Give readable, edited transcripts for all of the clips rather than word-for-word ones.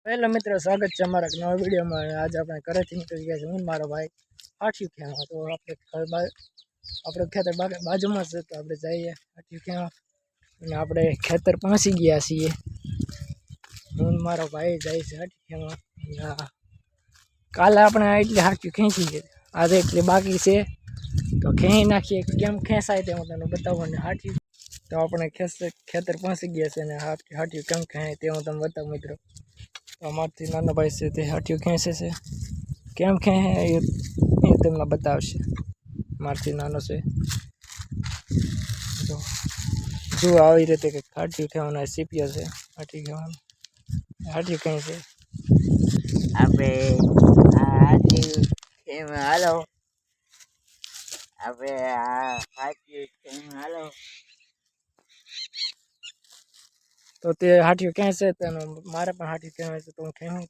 Hello મિત્રો, સ્વાગત છે અમારા નવા વિડીયોમાં। આજે આપણે ઘરેથી નીકળી ગયા છે, હું મારો ભાઈ હાઠિયું ખેવા। તો આપણે ખેતર બાજુમાં છે, તો આપણે જઈએ હાઠિયું ખેવા અને આપણે ખેતર પહોંચી ગયા છીએ। હું મારો ભાઈ જાય છે હાઠિયું ખેવા। કાલે આપણે એટલી હાઠિયું ખેંચી છે, આજે એટલી બાકી છે, તો ખેંચી નાખીએ। કેમ ખેંચાય તે હું તમને બતાવું। અને હાઠિયું તો આપણે ખેતર પહોંચી ગયા છે અને હાઠિયું કેમ ખેંચાય તે હું તમને બતાવું મિત્રો। અમારથી નાનો ભાઈ છે, તે હાઠિયું ખેંચે છે, કેમ ખેંચે એ તમને બતાવશે। મારથી નાનો છે, તો જો આવી રીતે કંઈક હાઠિયું ખેવાનો સીપીઓ છે। હાઠિયું ખેવાનું હાઠિયું ખેંચે આપણે હાઠિયું ખેવા હાલો। આપણે હાઠિયું ખેવા હાલો। તો તે હાઠિયું ખેંચે તો મારે પણ હાઠિયું ખેંચે, તો હું ખેંચું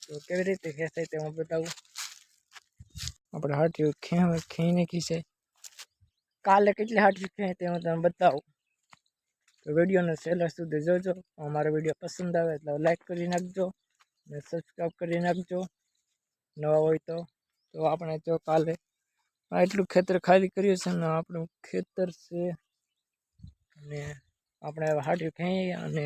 તો કેવી રીતે ખેંચાય તે હું બતાવું। આપણે હાઠિયું ખેંચી નાખી છે, કાલે કેટલી હાઠિયું ખેંચે તે હું તમને બતાવું। તો વિડીયોને છેલ્લે સુધી જોજો। અમારો વિડીયો પસંદ આવે એટલે લાઈક કરી નાખજો અને સબસ્ક્રાઈબ કરી નાખજો નવા હોય તો। આપણે જો કાલે એટલું ખેતર ખાલી કર્યું છે ને આપણું ખેતર છે, અને આપણે હાઠિયું ખેંચી અને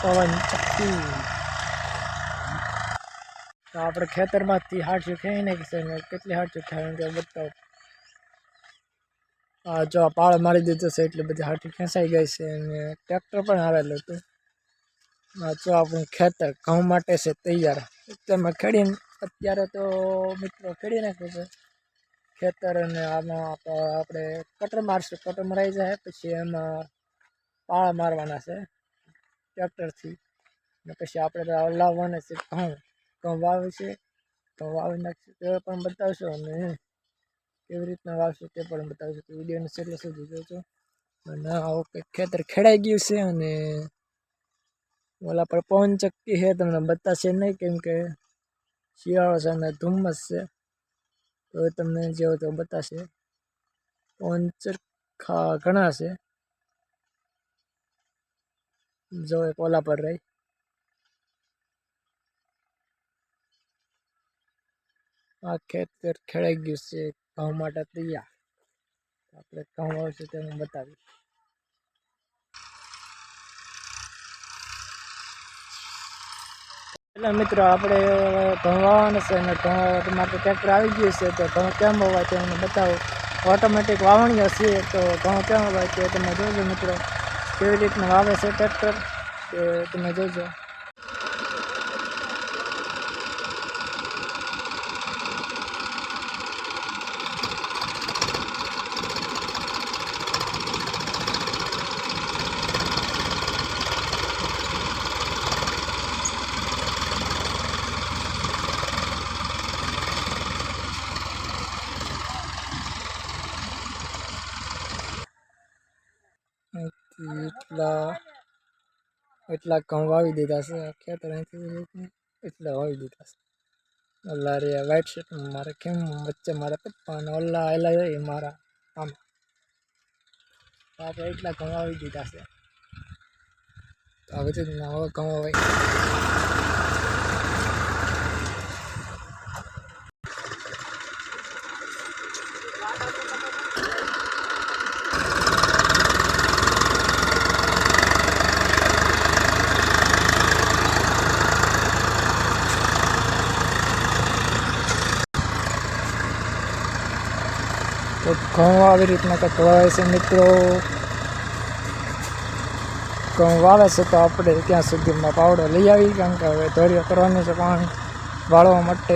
પવન ચક્કી તો આપણે ખેતરમાંથી હાઠિયું ખેંચી નાખી છે, ને કેટલી હાઠિયું ખેંચાય બતાવો। જો આ પાળ મારી દીધો છે, એટલે બધી હાઠિયું ખેંચાઈ ગઈ છે, અને ટ્રેક્ટર પણ આવેલું હતું। જો આપણું ખેતર ઘઉં માટે છે તૈયાર। તેમાં ખેડીને અત્યારે તો મિત્રો ખેડી નાખ્યું છે ખેતર, અને આમાં આપણે કટર મારશું। કટર મરાઈ જાય પછી એમાં પાળ મારવાના છે ટ્રેક્ટરથી, ને પછી આપણે લાવવાના છે ઘઉં વાવે છે, તો વાવી નાખશું તે પણ બતાવશો, અને કેવી રીતના વાવશું તે પણ બતાવશું। તો વિડીયોને છેલ્લે સુધી જોજો। અને ઓકે, ખેતર ખેડાઈ ગયું છે, અને ઓલા પર પવન ચક્કી છે, તમને બતાવશે નહીં કેમ કે શિયાળો છે અને ધુમ્મસ છે, તો તમને જેવો તો બતાવશે। પવન ચરખા ઘણા છે, જો એક ઓલા પર રહી। આ ખેતર ખેડાઈ ગયું છે, ઘઉં માટે તૈયાર। આપણે ઘઉં આવશે તે હું બતાવીશ। એટલે મિત્રો આપણે ઘઉં વાવવાનું છે, અને ઘઉં માટે ટ્રેક્ટર આવી ગયું છે, તો ઘઉં કેમ વાવાય તે મને બતાવો। ઓટોમેટિક વાવણીઓ છે, તો ઘઉં કેમ વાવાય તે તમે જોજો મિત્રો। કેવી રીતના વાવે છે ટ્રેક્ટર તે તમે જોજો। એટલા ઘઉં વાવી દીધા છે, ખેતર અહીંથી એટલા વાવી દીધા છે। ઓલા રે વ્હાઈટ શર્ટ મારે કેમ વચ્ચે મારા પપ્પા અને ઓલા આવેલા જાય મારા આમ, આપણે એટલા ઘઉં વાવી દીધા છે। તો આવી રીતના હવે ઘઉં વાવી તો ઘઉં આવી રીતના કંઈક વાવે છે મિત્રો। ઘઉં વાવે છે તો આપણે ત્યાં સુધીમાં પાવડો લઈ આવી, કારણ કે હવે ધોરીઓ કરવાની છે પાણી વાળવા માટે।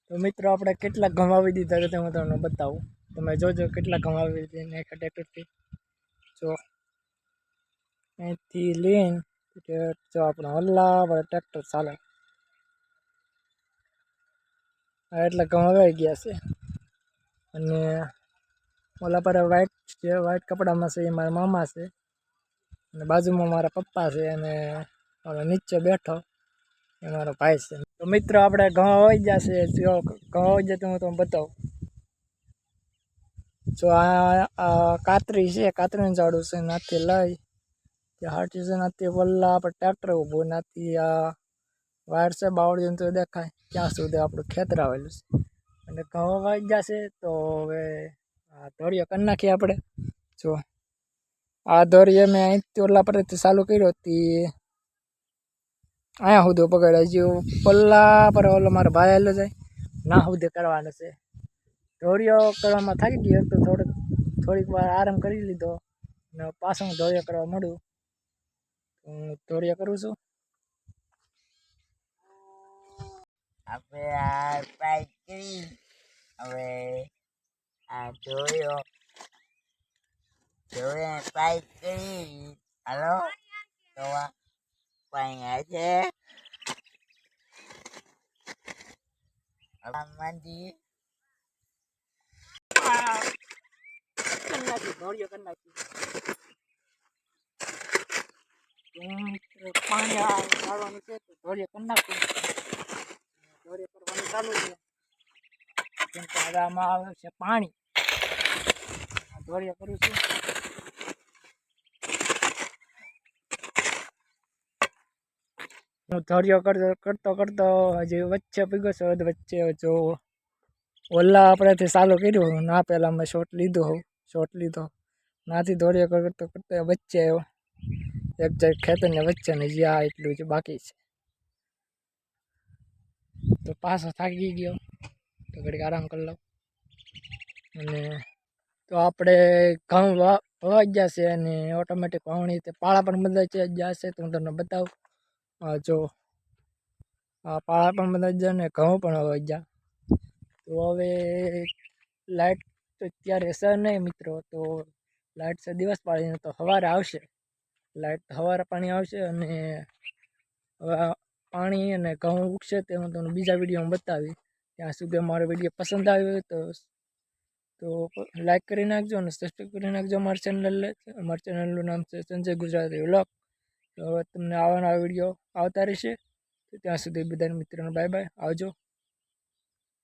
તો મિત્રો આપણે કેટલા ઘઉં વાવી દીધા છે તે હું તમને બતાવું। તમે જોજો કેટલા ઘઉં આવી છે નાખ્યા ટ્રેક્ટરથી. જો અહીંથી લઈને જો આપણે હલ્લા પર ટ્રેક્ટર ચાલે એટલા ઘઉં આવી ગયા છે. અને ઓલા પર વ્હાઈટ છે, વ્હાઈટ કપડામાં છે એ મારા મામા છે, અને બાજુમાં મારા પપ્પા છે, અને ઓલો નીચે બેઠો એ મારો ભાઈ છે. તો મિત્રો આપણે ઘઉં હોઈ જશે. જો ઘઉં હોઈ જાય તો હું તમને બતાવું. જો આ કાતરી છે, કાતરીનું ઝાડું છે. નાથી લઈ ત્યાં હાટી છે, નાથી વલ્લા પર ટ્રેક્ટર ઊભું, નાથી આ વાયર છે બાવળીને તો દેખાય ત્યાં સુધી આપણું ખેતર આવેલું છે. અને ઘઉં વાઈ જશે તો હવે આ ધોરિયો કરી નાખીએ આપણે. જો આ ધોરિયો મેં અહીંથી ઓલા પરથી ચાલુ કર્યો હતી અહીંયા સુધી પકડે જે પલ્લા પર ઓલો મારો ભાઈ આવેલો જાય ના સુધી કરવાનો છે. ધોરિયો કરવામાં થાકી ગયો તો થોડીક વાર આરામ કરી લીધો અને પાછો હું ધોરિયો કરવા મળું. હું ધોરિયો કરું છું. આપણે આ પાઇપ કરી હવે આ જોયો પાઇપ કરી હાલો તો પાણી આવે છે મંદી ધોરિયો કરી નાખી પાણી વાળવાનું છે તો ધોરિયો કરી નાખું. ધોરિયો કરવાનું ચાલુ છે કેમ કે હવે આમાં આવે છે પાણી. ધોરિયો કરું છું. હું ધોરિયો કરતો હજી વચ્ચે પીગો છો. વચ્ચે જો ઓલા આપણેથી ચાલુ કર્યું ના પહેલાં મેં શોટ લીધો નાથી ધોરિયો કરતો વચ્ચે આવ્યો એક જાય ખેતરને વચ્ચે ને જ્યાં એટલું જ બાકી છે. તો પાછો થાકી ગયો તો ઘડીક આરામ કરી લઉં. અને તો આપણે ઘઉં વાવાઈ જશે અને ઓટોમેટિક વાવણી તે પાળા પણ બદલાઈ જશે તો હું તમને બતાવું. જો આ પાળા પણ બદલાઈ જાય ને ઘઉં પણ વાવાઈ જાય. તો હવે લાઇટ તો અત્યારે છે નહીં મિત્રો, તો લાઇટ છે દિવસ પાડીને તો સવારે આવશે. લાઇટ સવારે પાણી આવશે અને હવે પાણી અને ઘઉં ઉગશે તે હું તમને બીજા વિડીયોમાં બતાવી. ત્યાં સુધી અમારો વિડીયો પસંદ આવ્યો હોય તો લાઈક કરી નાખજો અને સબસ્ક્રાઈબ કરી નાખજો અમારી ચેનલનું નામ છે સંજય ગુજરાતી વ્લોગ. તો હવે તમને આવા વિડીયો આવતા રહેશે. તો ત્યાં સુધી બધા મિત્રોને બાય બાય, આવજો.